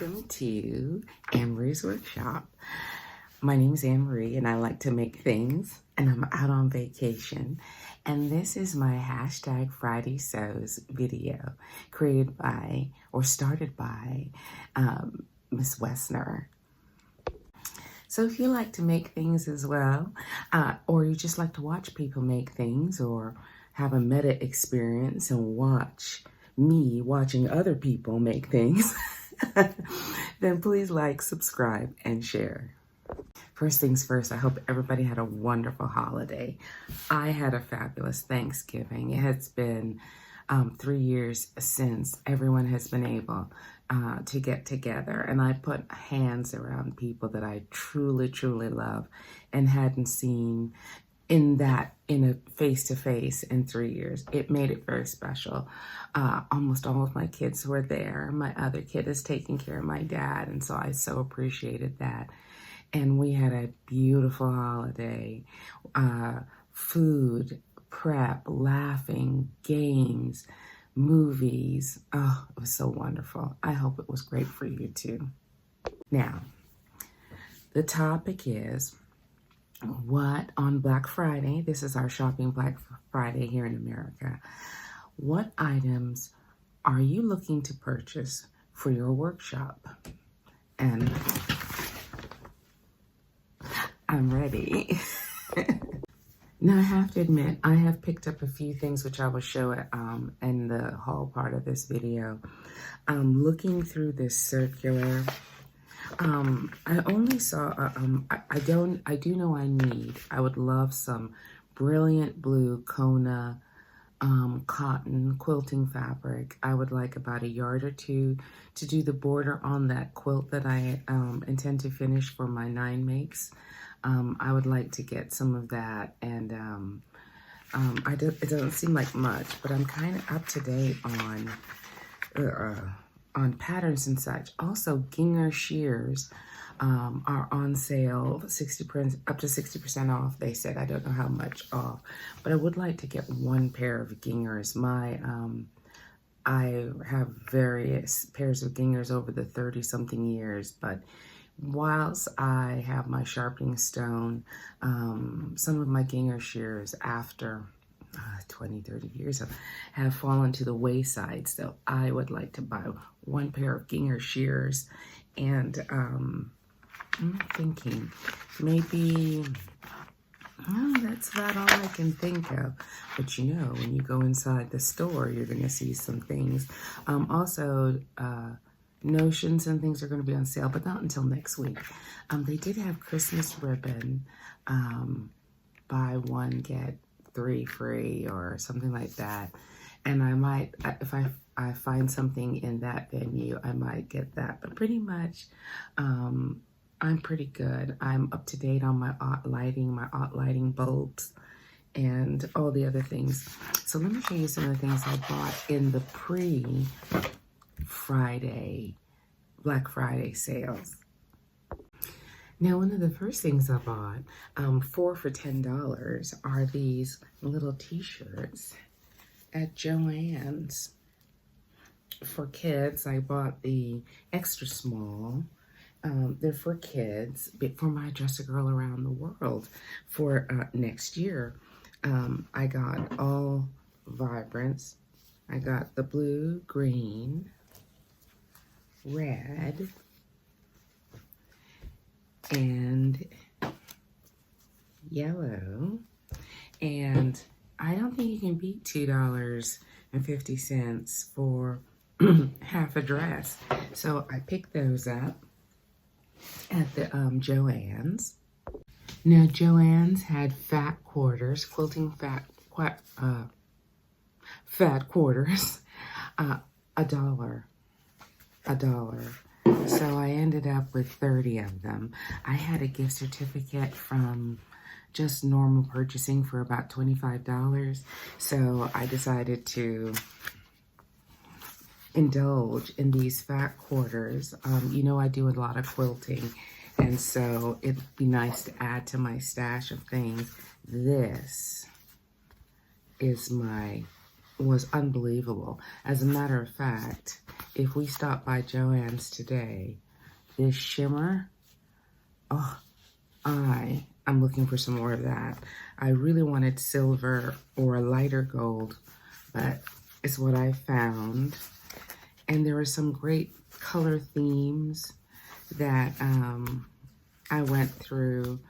welcome to Anne-Marie's Workshop. My name is Anne-Marie and I like to make things, and I'm out on vacation. And this is my hashtag Friday Sews video created by, or started by, Miss Wessner. So if you like to make things as well, or you just like to watch people make things, or have a meta experience and watch me watching other people make things, then please like, subscribe, and share. First things first, I hope everybody had a wonderful holiday. I had a fabulous Thanksgiving. It has been 3 years since everyone has been able to get together, and I put hands around people that I truly, truly love and hadn't seen in a face-to-face in 3 years. It made it very special. Almost all of my kids were there. My other kid is taking care of my dad, and so I so appreciated that. And we had a beautiful holiday. Food, prep, laughing, games, movies. Oh, it was so wonderful. I hope it was great for you too. Now, the topic is, what on Black Friday, this is our shopping Black Friday here in America, what items are you looking to purchase for your workshop? And I'm ready. Now I have to admit, I have picked up a few things which I will show in the haul part of this video. Looking through this circular, I only saw, I do know I would love some brilliant blue Kona cotton quilting fabric. I would like about 1 yard or 2 to do the border on that quilt that I intend to finish for my 9 makes. I would like to get some of that, and it doesn't seem like much, but I'm kind of up to date on patterns and such. Also, gingham shears are on sale, up to 60% off. They said, I don't know how much off, but I would like to get 1 pair of ginghams. I have various pairs of ginghams over the 30-something years, but whilst I have my sharpening stone, some of my gingham shears after 20, 30 years have fallen to the wayside. So I would like to buy 1 pair of gingham shears, and I'm thinking maybe, that's about all I can think of. But you know, when you go inside the store, you're going to see some things. Also, notions and things are going to be on sale, but not until next week. They did have Christmas ribbon, buy 1 get 3 free or something like that. And I might, if I find something in that venue, I might get that. But pretty much, I'm pretty good. I'm up to date on my lighting bulbs, and all the other things. So let me show you some of the things I bought in the Black Friday sales. Now, one of the first things I bought, 4 for $10, are these little t-shirts at Joann's. For kids, I bought the extra small. They're for kids, but for my Dress a Girl Around the World for next year. I got all vibrants. I got the blue, green, red, and yellow. And I don't think you can beat $2.50 for half a dress. So I picked those up at the Joann's. Now Joann's had fat quarters, quilting fat quarters, $1. So I ended up with 30 of them. I had a gift certificate from just normal purchasing for about $25. So I decided to indulge in these fat quarters. You know, I do a lot of quilting, and so it'd be nice to add to my stash of things. This is my was unbelievable. As a matter of fact, if we stop by Joann's today, this shimmer, oh, I'm looking for some more of that. I really wanted silver or a lighter gold, but it's what I found. And there are some great color themes that I went through.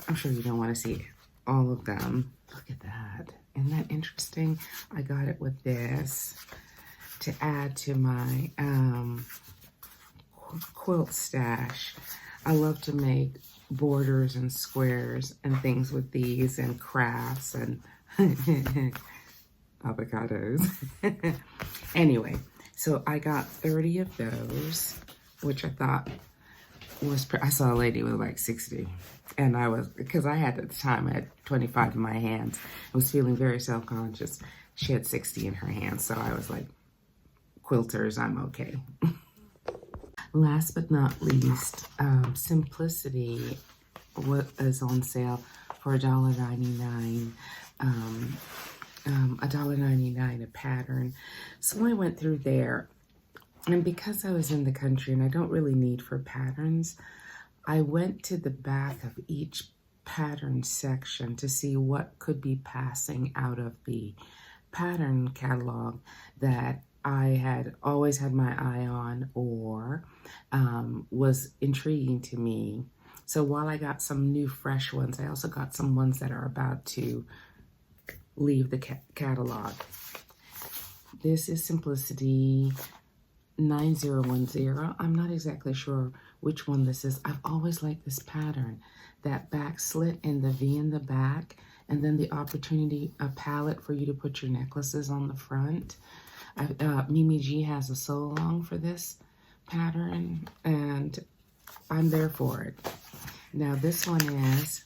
I'm sure you don't want to see all of them. Look at that. Isn't that interesting? I got it with this to add to my quilt stash. I love to make borders and squares and things with these and crafts and avocados. Anyway, so I got 30 of those, which I thought was, I saw a lady with like 60. And I was, because I had at the time, I had 25 in my hands. I was feeling very self-conscious. She had 60 in her hands. So I was like, quilters, I'm okay. Last but not least, Simplicity is on sale for $1.99. $1.99 a pattern. So I went through there, and because I was in the country and I don't really need for patterns, I went to the back of each pattern section to see what could be passing out of the pattern catalog that I had always had my eye on or was intriguing to me. So while I got some new fresh ones, I also got some ones that are about to leave the catalog. This is Simplicity 9010. I'm not exactly sure which one this is. I've always liked this pattern. That back slit and the V in the back, and then the opportunity, a palette for you to put your necklaces on the front. Mimi G has a sew along for this pattern, and I'm there for it. Now this one is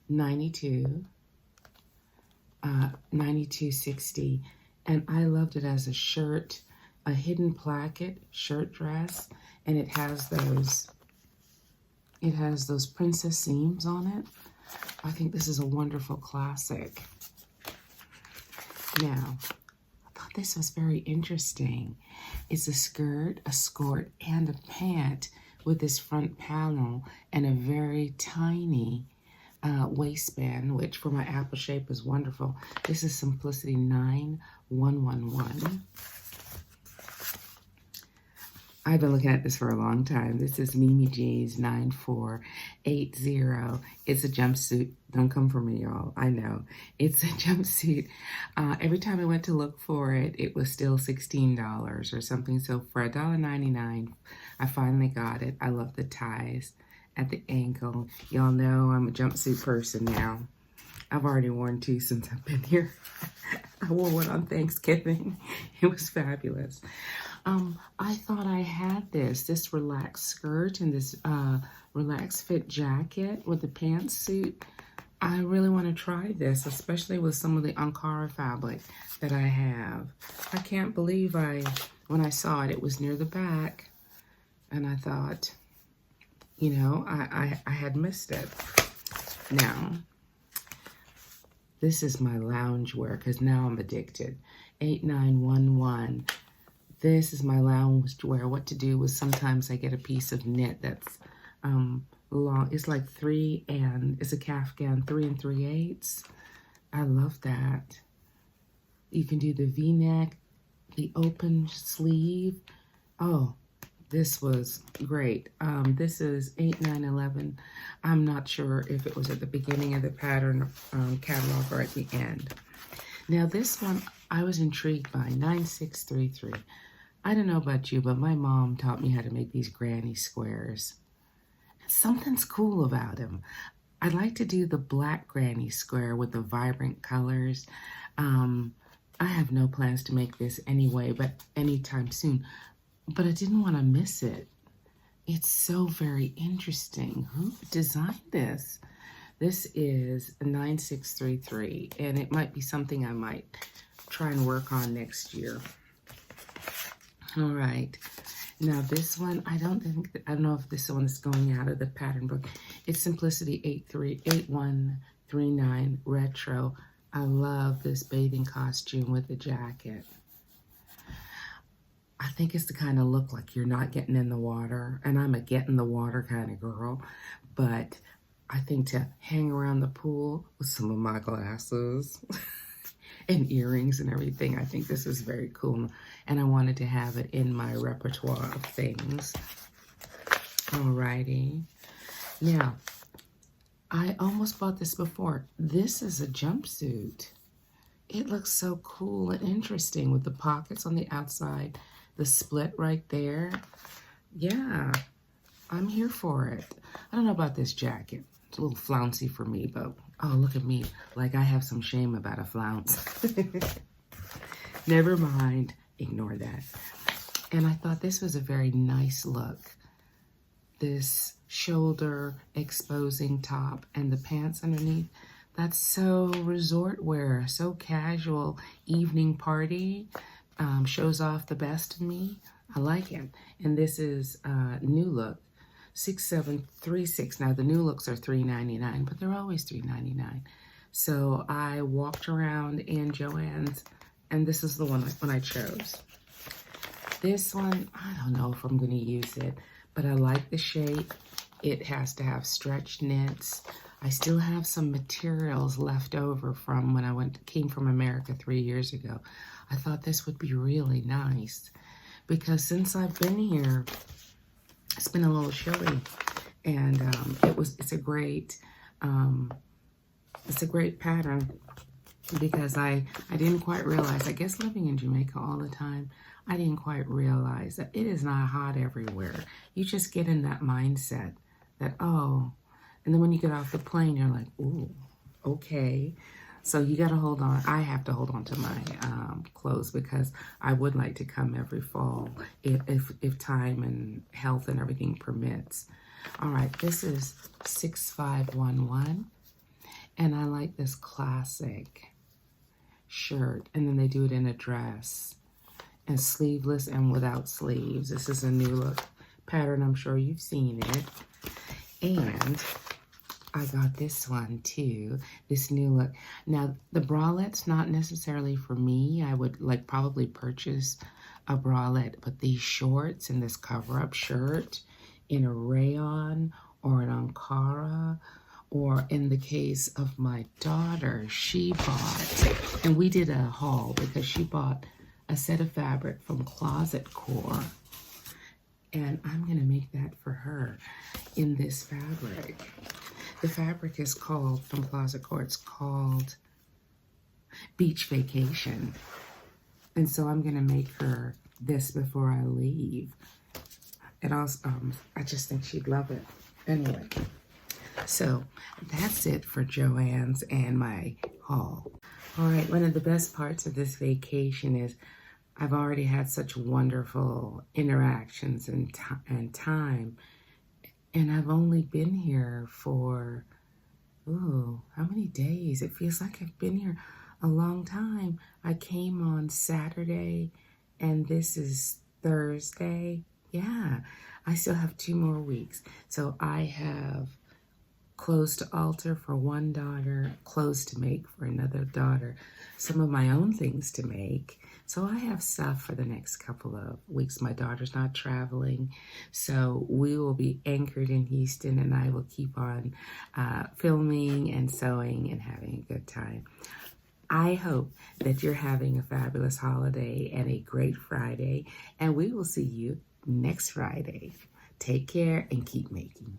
9260, and I loved it as a shirt, a hidden placket shirt dress, and it has those princess seams on it. I think this is a wonderful classic. Now, I thought this was very interesting. It's a skirt, a skirt, and a pant with this front panel and a very tiny waistband, which for my apple shape is wonderful. This is Simplicity 9111. I've been looking at this for a long time. This is Mimi G's 9480. It's a jumpsuit. Don't come for me, y'all. I know. It's a jumpsuit. Every time I went to look for it, it was still $16 or something. So for $1.99, I finally got it. I love the ties at the ankle. Y'all know I'm a jumpsuit person now. I've already worn two since I've been here. I wore one on Thanksgiving. It was fabulous. I thought I had this relaxed skirt and this relaxed fit jacket with the pantsuit. I really want to try this, especially with some of the Ankara fabric that I have. I can't believe when I saw it, it was near the back, and I thought, you know, I had missed it. Now, this is my lounge wear, because now I'm addicted. 8911. This is my lounge wear. What to do is sometimes I get a piece of knit that's long. It's like it's a Kaftan 3 3/8. I love that. You can do the V-neck, the open sleeve. Oh, this was great. This is 8911. I'm not sure if it was at the beginning of the pattern catalog or at the end. Now this one I was intrigued by, 9633. I don't know about you, but my mom taught me how to make these granny squares. Something's cool about them. I like to do the black granny square with the vibrant colors. I have no plans to make this anyway, but anytime soon. But I didn't want to miss it. It's so very interesting. Who designed this? This is 9633, and it might be something I might try and work on next year. All right, now this one, I don't know if this one is going out of the pattern book. It's Simplicity 8139 Retro I love this bathing costume with the jacket. I think it's the kind of look like you're not getting in the water, and I'm a get in the water kind of girl, but I think to hang around the pool with some of my glasses and earrings and everything, I think this is very cool, and I wanted to have it in my repertoire of things. Alrighty. Now, I almost bought this before. This is a jumpsuit. It looks so cool and interesting with the pockets on the outside, the split right there. Yeah, I'm here for it. I don't know about this jacket. It's a little flouncy for me, but oh, look at me. Like I have some shame about a flounce. Never mind. Ignore that. And I thought this was a very nice look. This shoulder exposing top and the pants underneath. That's so resort wear, so casual, evening party. Shows off the best of me. I like it. And this is new look, 6736. Now the new looks are $3.99, but they're always $3.99. So I walked around in Joann's, and this is the one I chose. This one, I don't know if I'm going to use it, but I like the shape. It has to have stretch knits. I still have some materials left over from when I came from America 3 years ago. I thought this would be really nice because since I've been here, it's been a little chilly, and it's a great pattern because I didn't quite realize. I guess living in Jamaica all the time, I didn't quite realize that it is not hot everywhere. You just get in that mindset that, oh, and then when you get off the plane, you're like, ooh, okay. So you got to hold on. I have to hold on to my clothes because I would like to come every fall if time and health and everything permits. All right, this is 6511, and I like this classic shirt, and then they do it in a dress, and sleeveless and without sleeves. This is a new look pattern. I'm sure you've seen it. And I got this one too, this new look. Now, the bralettes, not necessarily for me. I would probably purchase a bralette, but these shorts and this cover-up shirt in a rayon or an Ankara, or in the case of my daughter, she bought, and we did a haul because she bought a set of fabric from Closet Core, and I'm gonna make that for her in this fabric. The fabric is called, from Closet Core, it's called Beach Vacation. And so I'm gonna make her this before I leave. And also, I just think she'd love it. Anyway, so that's it for Joann's and my haul. All right, one of the best parts of this vacation is I've already had such wonderful interactions and time. And I've only been here for, ooh, how many days? It feels like I've been here a long time. I came on Saturday, and this is Thursday. Yeah, I still have 2 more weeks. So I have clothes to alter for one daughter, clothes to make for another daughter, some of my own things to make. So I have stuff for the next couple of weeks. My daughter's not traveling, so we will be anchored in Houston, and I will keep on filming and sewing and having a good time. I hope that you're having a fabulous holiday and a great Friday, and we will see you next Friday. Take care and keep making.